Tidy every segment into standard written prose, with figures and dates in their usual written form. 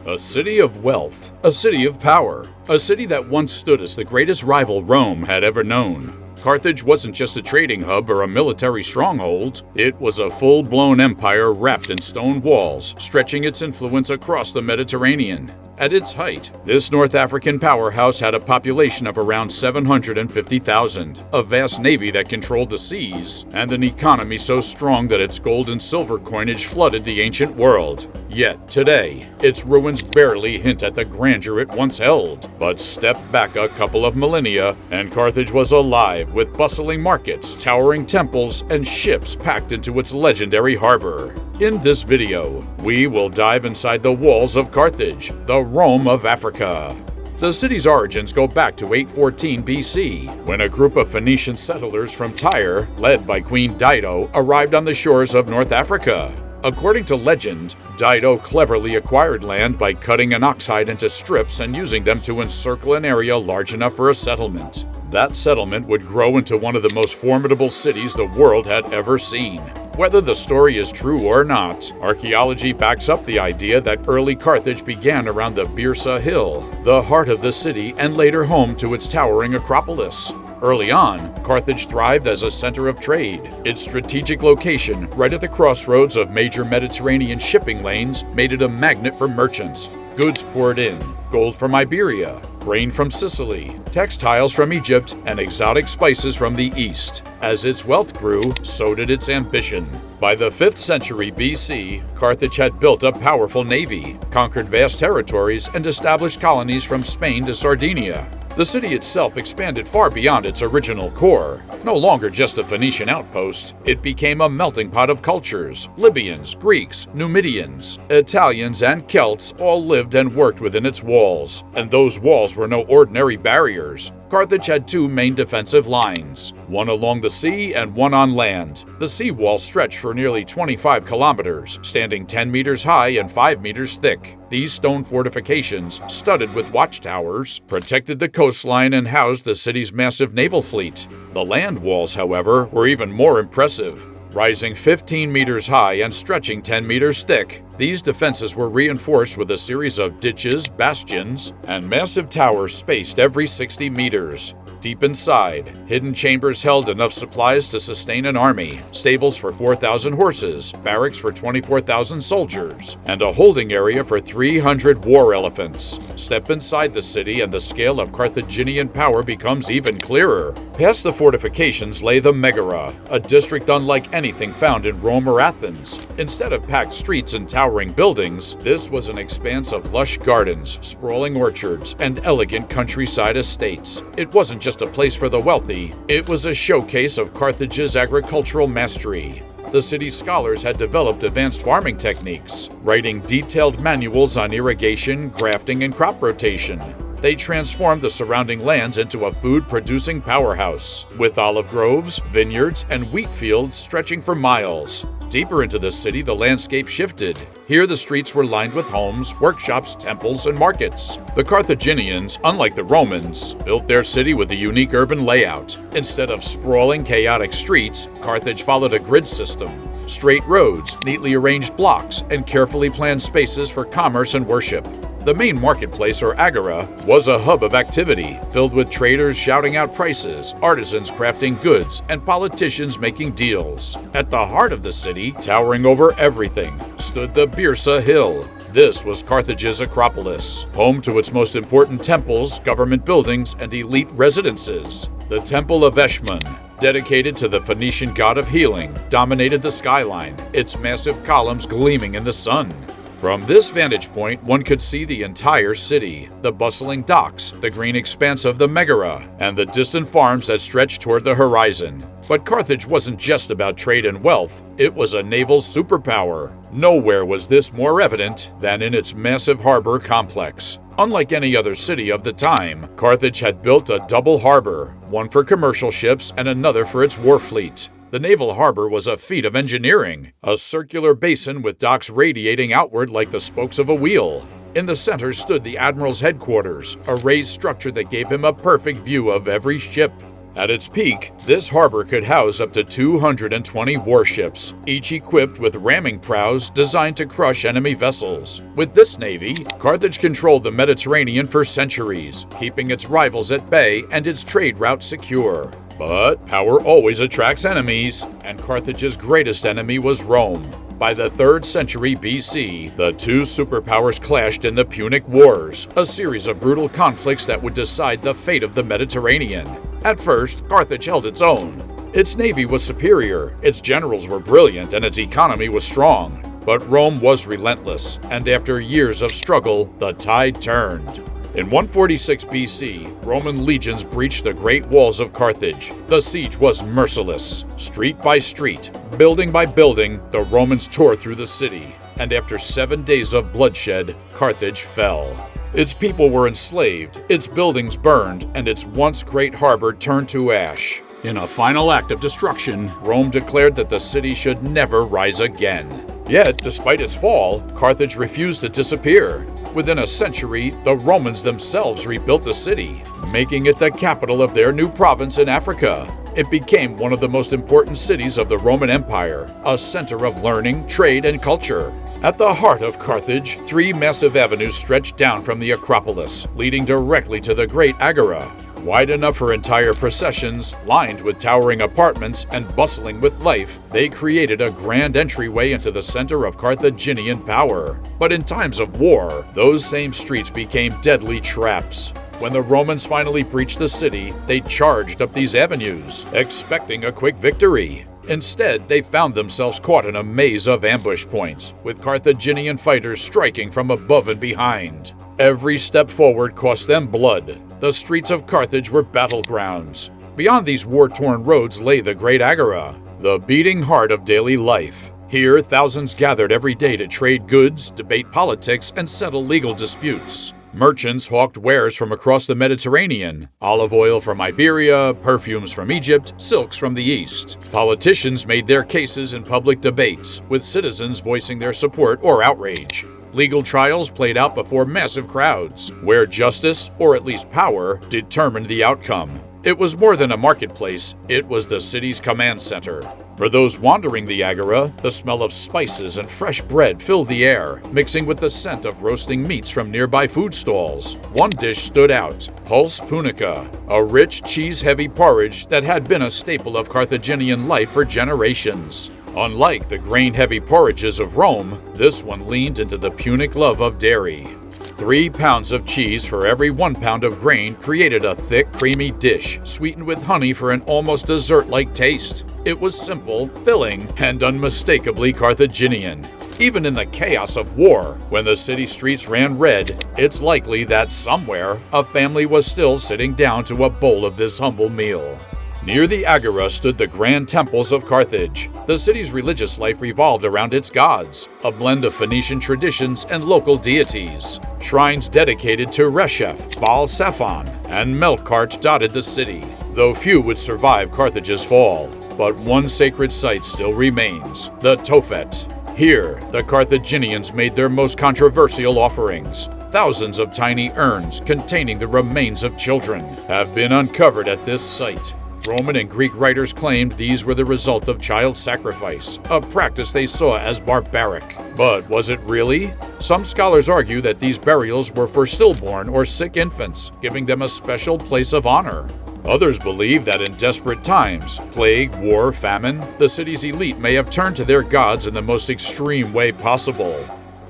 A city of wealth, a city of power, a city that once stood as the greatest rival Rome had ever known. Carthage wasn't just a trading hub or a military stronghold, it was a full-blown empire wrapped in stone walls, stretching its influence across the Mediterranean. At its height, this North African powerhouse had a population of around 750,000, a vast navy that controlled the seas, and an economy so strong that its gold and silver coinage flooded the ancient world. Yet today, its ruins barely hint at the grandeur it once held. But step back a couple of millennia, and Carthage was alive with bustling markets, towering temples, and ships packed into its legendary harbor. In this video, we will dive inside the walls of Carthage, the Rome of Africa. The city's origins go back to 814 BC, when a group of Phoenician settlers from Tyre, led by Queen Dido, arrived on the shores of North Africa. According to legend, Dido cleverly acquired land by cutting an ox hide into strips and using them to encircle an area large enough for a settlement. That settlement would grow into one of the most formidable cities the world had ever seen. Whether the story is true or not, archaeology backs up the idea that early Carthage began around the Byrsa hill, the heart of the city and later home to its towering Acropolis. Early on, Carthage thrived as a center of trade. Its strategic location, right at the crossroads of major Mediterranean shipping lanes, made it a magnet for merchants. Goods poured in, gold from Iberia, grain from Sicily, textiles from Egypt, and exotic spices from the East. As its wealth grew, so did its ambition. By the 5th century BC, Carthage had built a powerful navy, conquered vast territories, and established colonies from Spain to Sardinia. The city itself expanded far beyond its original core. No longer just a Phoenician outpost, it became a melting pot of cultures. Libyans, Greeks, Numidians, Italians, and Celts all lived and worked within its walls. And those walls were no ordinary barriers. Carthage had two main defensive lines, one along the sea and one on land. The sea wall stretched for nearly 25 kilometers, standing 10 meters high and 5 meters thick. These stone fortifications, studded with watchtowers, protected the coastline and housed the city's massive naval fleet. The land walls, however, were even more impressive. Rising 15 meters high and stretching 10 meters thick, these defenses were reinforced with a series of ditches, bastions, and massive towers spaced every 60 meters. Deep inside, hidden chambers held enough supplies to sustain an army, stables for 4,000 horses, barracks for 24,000 soldiers, and a holding area for 300 war elephants. Step inside the city and the scale of Carthaginian power becomes even clearer. Past the fortifications lay the Megara, a district unlike anything found in Rome or Athens. Instead of packed streets and towering buildings, this was an expanse of lush gardens, sprawling orchards, and elegant countryside estates. It wasn't just a place for the wealthy, it was a showcase of Carthage's agricultural mastery. The city's scholars had developed advanced farming techniques, writing detailed manuals on irrigation, grafting, and crop rotation. They transformed the surrounding lands into a food-producing powerhouse, with olive groves, vineyards, and wheat fields stretching for miles. Deeper into the city, the landscape shifted. Here, the streets were lined with homes, workshops, temples, and markets. The Carthaginians, unlike the Romans, built their city with a unique urban layout. Instead of sprawling, chaotic streets, Carthage followed a grid system. Straight roads, neatly arranged blocks, and carefully planned spaces for commerce and worship. The main marketplace, or agora, was a hub of activity, filled with traders shouting out prices, artisans crafting goods, and politicians making deals. At the heart of the city, towering over everything, stood the Byrsa hill. This was Carthage's Acropolis, home to its most important temples, government buildings, and elite residences. The Temple of Eshmun, dedicated to the Phoenician god of healing, dominated the skyline, its massive columns gleaming in the sun. From this vantage point, one could see the entire city, the bustling docks, the green expanse of the Megara, and the distant farms that stretched toward the horizon. But Carthage wasn't just about trade and wealth, it was a naval superpower. Nowhere was this more evident than in its massive harbor complex. Unlike any other city of the time, Carthage had built a double harbor, one for commercial ships and another for its war fleet. The naval harbor was a feat of engineering, a circular basin with docks radiating outward like the spokes of a wheel. In the center stood the admiral's headquarters, a raised structure that gave him a perfect view of every ship. At its peak, this harbor could house up to 220 warships, each equipped with ramming prows designed to crush enemy vessels. With this navy, Carthage controlled the Mediterranean for centuries, keeping its rivals at bay and its trade routes secure. But power always attracts enemies, and Carthage's greatest enemy was Rome. By the 3rd century BC, the two superpowers clashed in the Punic Wars, a series of brutal conflicts that would decide the fate of the Mediterranean. At first, Carthage held its own. Its navy was superior, its generals were brilliant, and its economy was strong. But Rome was relentless, and after years of struggle, the tide turned. In 146 BC, Roman legions breached the great walls of Carthage. The siege was merciless. Street by street, building by building, the Romans tore through the city, and after 7 days of bloodshed, Carthage fell. Its people were enslaved, its buildings burned, and its once great harbor turned to ash. In a final act of destruction, Rome declared that the city should never rise again. Yet, despite its fall, Carthage refused to disappear. Within a century, the Romans themselves rebuilt the city, making it the capital of their new province in Africa. It became one of the most important cities of the Roman Empire, a center of learning, trade, and culture. At the heart of Carthage, 3 massive avenues stretched down from the Acropolis, leading directly to the Great Agora. Wide enough for entire processions, lined with towering apartments and bustling with life, they created a grand entryway into the center of Carthaginian power. But in times of war, those same streets became deadly traps. When the Romans finally breached the city, they charged up these avenues, expecting a quick victory. Instead, they found themselves caught in a maze of ambush points, with Carthaginian fighters striking from above and behind. Every step forward cost them blood. The streets of Carthage were battlegrounds. Beyond these war-torn roads lay the Great Agora, the beating heart of daily life. Here, thousands gathered every day to trade goods, debate politics, and settle legal disputes. Merchants hawked wares from across the Mediterranean: olive oil from Iberia, perfumes from Egypt, silks from the East. Politicians made their cases in public debates, with citizens voicing their support or outrage. Legal trials played out before massive crowds, where justice, or at least power, determined the outcome. It was more than a marketplace, it was the city's command center. For those wandering the Agora, the smell of spices and fresh bread filled the air, mixing with the scent of roasting meats from nearby food stalls. One dish stood out: pulse punica, a rich, cheese-heavy porridge that had been a staple of Carthaginian life for generations. Unlike the grain-heavy porridges of Rome, this one leaned into the Punic love of dairy. 3 pounds of cheese for every 1 pound of grain created a thick, creamy dish, sweetened with honey for an almost dessert-like taste. It was simple, filling, and unmistakably Carthaginian. Even in the chaos of war, when the city streets ran red, it's likely that somewhere a family was still sitting down to a bowl of this humble meal. Near the Agora stood the grand temples of Carthage. The city's religious life revolved around its gods, a blend of Phoenician traditions and local deities. Shrines dedicated to Reshef, Baal Zephon, and Melkart dotted the city, though few would survive Carthage's fall. But one sacred site still remains: the Tophet. Here, the Carthaginians made their most controversial offerings. Thousands of tiny urns containing the remains of children have been uncovered at this site. Roman and Greek writers claimed these were the result of child sacrifice, a practice they saw as barbaric. But was it really? Some scholars argue that these burials were for stillborn or sick infants, giving them a special place of honor. Others believe that in desperate times, plague, war, famine, the city's elite may have turned to their gods in the most extreme way possible.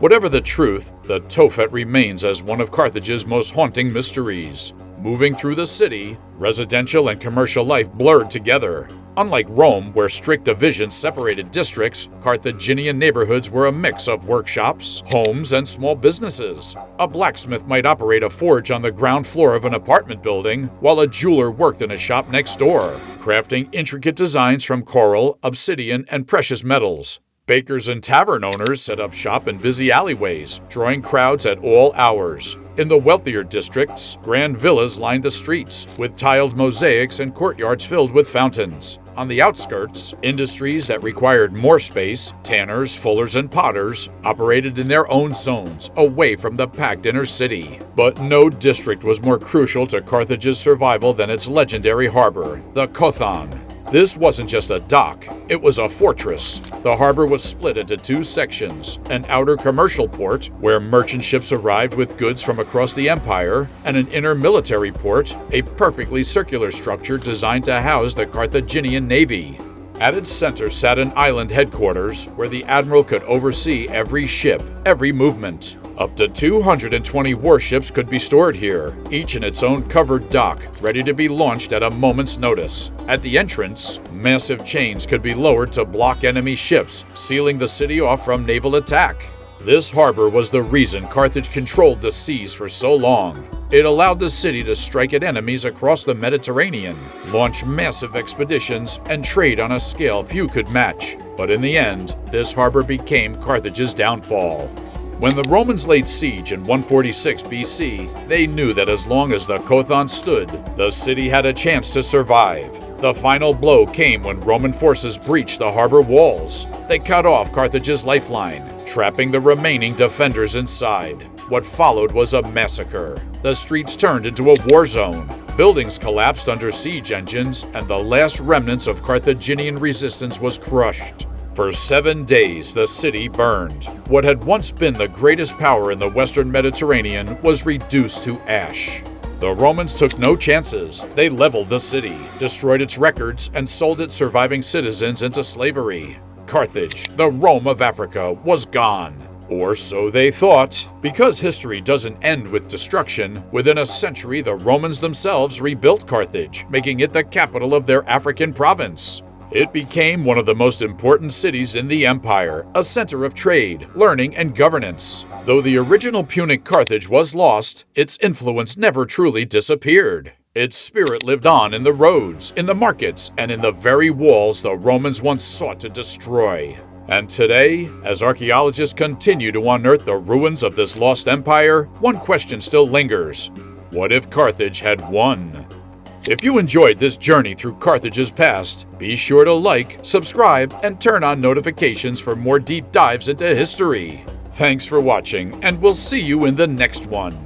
Whatever the truth, the Tophet remains as one of Carthage's most haunting mysteries. Moving through the city, residential and commercial life blurred together. Unlike Rome, where strict divisions separated districts, Carthaginian neighborhoods were a mix of workshops, homes, and small businesses. A blacksmith might operate a forge on the ground floor of an apartment building, while a jeweler worked in a shop next door, crafting intricate designs from coral, obsidian, and precious metals. Bakers and tavern owners set up shop in busy alleyways, drawing crowds at all hours. In the wealthier districts, grand villas lined the streets, with tiled mosaics and courtyards filled with fountains. On the outskirts, industries that required more space, tanners, fullers, and potters, operated in their own zones, away from the packed inner city. But no district was more crucial to Carthage's survival than its legendary harbor, the Cothon. This wasn't just a dock, it was a fortress. The harbor was split into two sections, an outer commercial port, where merchant ships arrived with goods from across the empire, and an inner military port, a perfectly circular structure designed to house the Carthaginian navy. At its center sat an island headquarters, where the admiral could oversee every ship, every movement. Up to 220 warships could be stored here, each in its own covered dock, ready to be launched at a moment's notice. At the entrance, massive chains could be lowered to block enemy ships, sealing the city off from naval attack. This harbor was the reason Carthage controlled the seas for so long. It allowed the city to strike at enemies across the Mediterranean, launch massive expeditions, and trade on a scale few could match. But in the end, this harbor became Carthage's downfall. When the Romans laid siege in 146 BC, they knew that as long as the Cothon stood, the city had a chance to survive. The final blow came when Roman forces breached the harbor walls. They cut off Carthage's lifeline, trapping the remaining defenders inside. What followed was a massacre. The streets turned into a war zone. Buildings collapsed under siege engines, and the last remnants of Carthaginian resistance was crushed. For 7 days, the city burned. What had once been the greatest power in the Western Mediterranean was reduced to ash. The Romans took no chances. They leveled the city, destroyed its records, and sold its surviving citizens into slavery. Carthage, the Rome of Africa, was gone. Or so they thought. Because history doesn't end with destruction, within a century the Romans themselves rebuilt Carthage, making it the capital of their African province. It became one of the most important cities in the empire, a center of trade, learning, and governance. Though the original Punic Carthage was lost, its influence never truly disappeared. Its spirit lived on in the roads, in the markets, and in the very walls the Romans once sought to destroy. And today, as archaeologists continue to unearth the ruins of this lost empire, one question still lingers. What if Carthage had won? If you enjoyed this journey through Carthage's past, be sure to like, subscribe, and turn on notifications for more deep dives into history. Thanks for watching, and we'll see you in the next one.